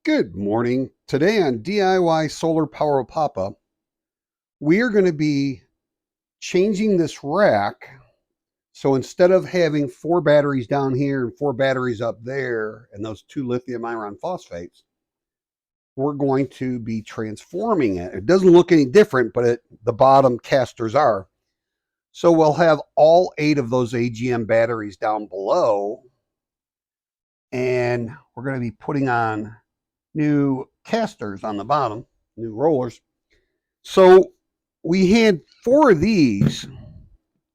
Good morning. Today on DIY Solar Power Papa, we are going to be changing this rack. So instead of having 4 batteries down here and 4 batteries up there and those 2 lithium iron phosphates, we're going to be transforming it. It doesn't look any different, but the bottom casters are. So we'll have all 8 of those AGM batteries down below, and we're going to be putting on new casters on the bottom, new rollers. So we had 4 of these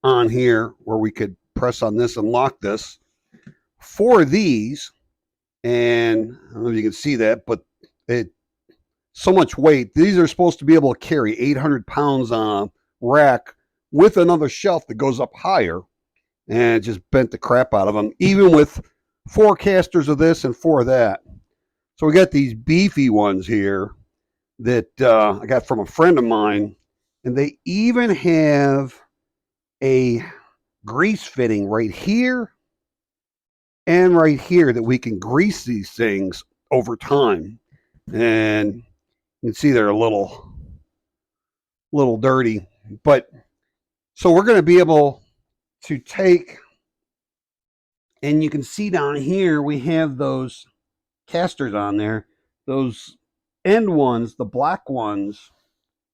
on here where we could press on this and lock this. 4 of these, and I don't know if you can see that, but so much weight. These are supposed to be able to carry 800 pounds on a rack with another shelf that goes up higher, and it just bent the crap out of them, even with 4 casters of this and 4 of that. So we got these beefy ones here that I got from a friend of mine, and they even have a grease fitting right here and right here that we can grease these things over time. And you can see they're a little dirty, but so we're going to be able to take, and you can see down here we have those casters on there, those end ones, the black ones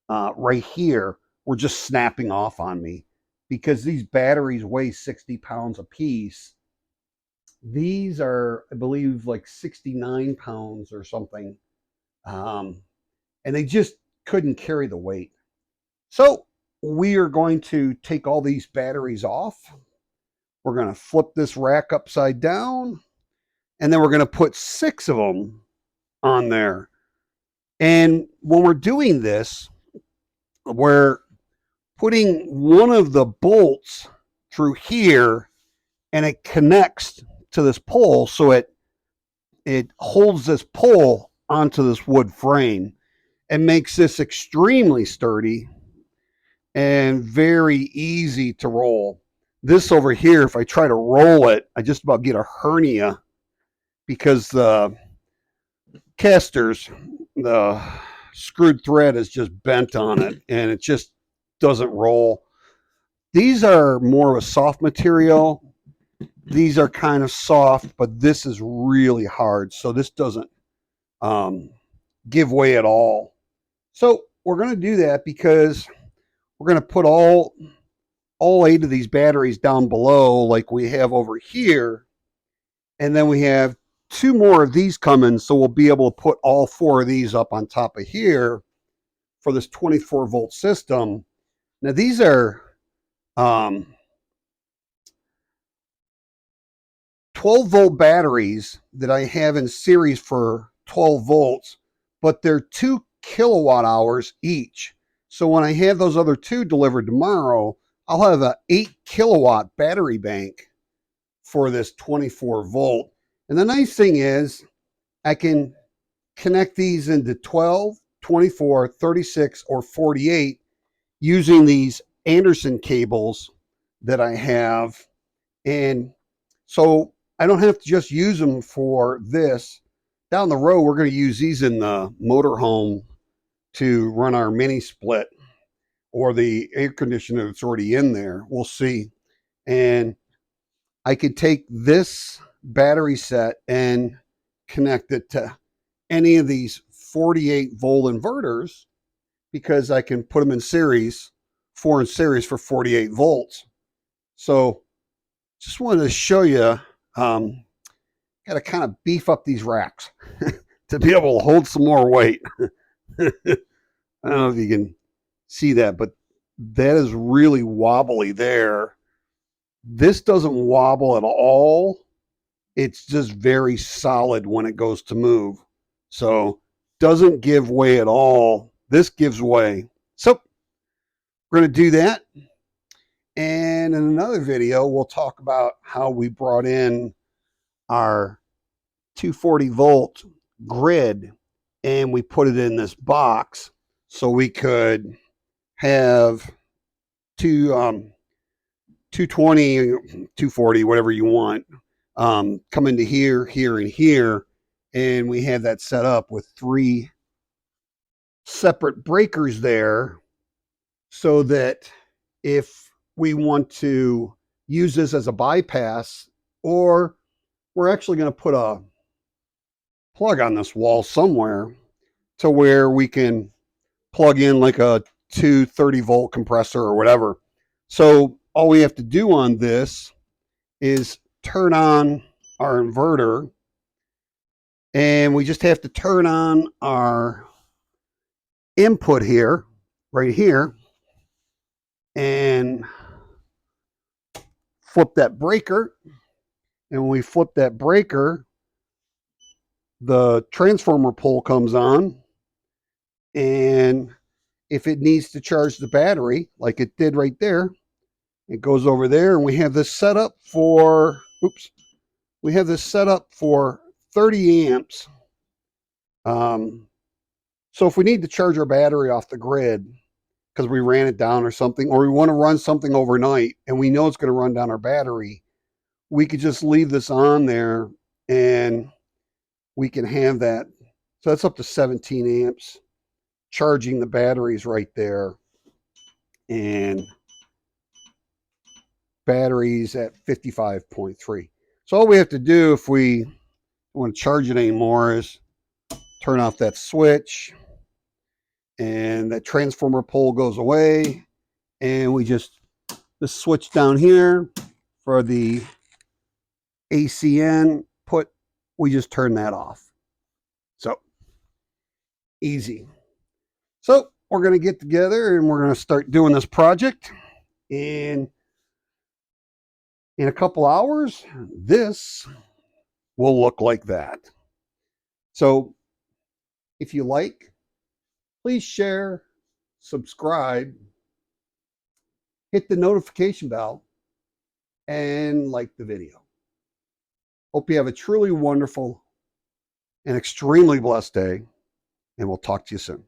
right here, were just snapping off on me because these batteries weigh 60 pounds a piece. These are, I believe, like 69 pounds or something. And they just couldn't carry the weight. So we are going to take all these batteries off. We're going to flip this rack upside down, and then we're going to put 6 of them on there. And when we're doing this, we're putting one of the bolts through here, and it connects to this pole, so it holds this pole onto this wood frame and makes this extremely sturdy and very easy to roll. This over here, if I try to roll it, I just about get a hernia because the casters, the screwed thread is just bent on it, and it just doesn't roll. These are more of a soft material. These are kind of soft, but this is really hard, so this doesn't give way at all. So we're going to do that because we're going to put all 8 of these batteries down below like we have over here, and then we have 2 more of these coming, so we'll be able to put all 4 of these up on top of here for this 24 volt system. Now these are 12 volt batteries that I have in series for 12 volts, but they're 2 kilowatt hours each. So when I have those other 2 delivered tomorrow, I'll have an 8 kilowatt battery bank for this 24 volt. And the nice thing is I can connect these into 12, 24, 36, or 48 using these Anderson cables that I have. And so I don't have to just use them for this. Down the road, we're going to use these in the motorhome to run our mini split or the air conditioner that's already in there. We'll see. And I could take this battery set and connect it to any of these 48 volt inverters because I can put them in series, 4 in series for 48 volts. So just wanted to show you, got to kind of beef up these racks to be able to hold some more weight. I don't know if you can see that, but that is really wobbly there. This doesn't wobble at all. It's just very solid when it goes to move. So doesn't give way at all. This gives way. So we're going to do that. And in another video, we'll talk about how we brought in our 240 volt grid and we put it in this box so we could have 220, 240, whatever you want, come into here, here, and here, And we have that set up with 3 separate breakers there, so that if we want to use this as a bypass, or we're actually going to put a plug on this wall somewhere to where we can plug in like a 230-volt compressor or whatever. So all we have to do on this is turn on our inverter, and we just have to turn on our input here, right here, and flip that breaker. And when we flip that breaker, the transformer pole comes on, and if it needs to charge the battery like it did right there, it goes over there. And we have this set up for, we have this set up for 30 amps. So if we need to charge our battery off the grid because we ran it down or something, or we want to run something overnight and we know it's going to run down our battery, we could just leave this on there and we can have that. So that's up to 17 amps charging the batteries right there, and batteries at 55.3. So all we have to do if we don't want to charge it anymore is turn off that switch, and that transformer pole goes away, and we just, the switch down here for the ACN put, we just turn that off. So easy. So we're going to get together and we're going to start doing this project, and in a couple hours this will look like that. So if you like, please share, subscribe, hit the notification bell, and like the video. Hope you have a truly wonderful and extremely blessed day, and we'll talk to you soon.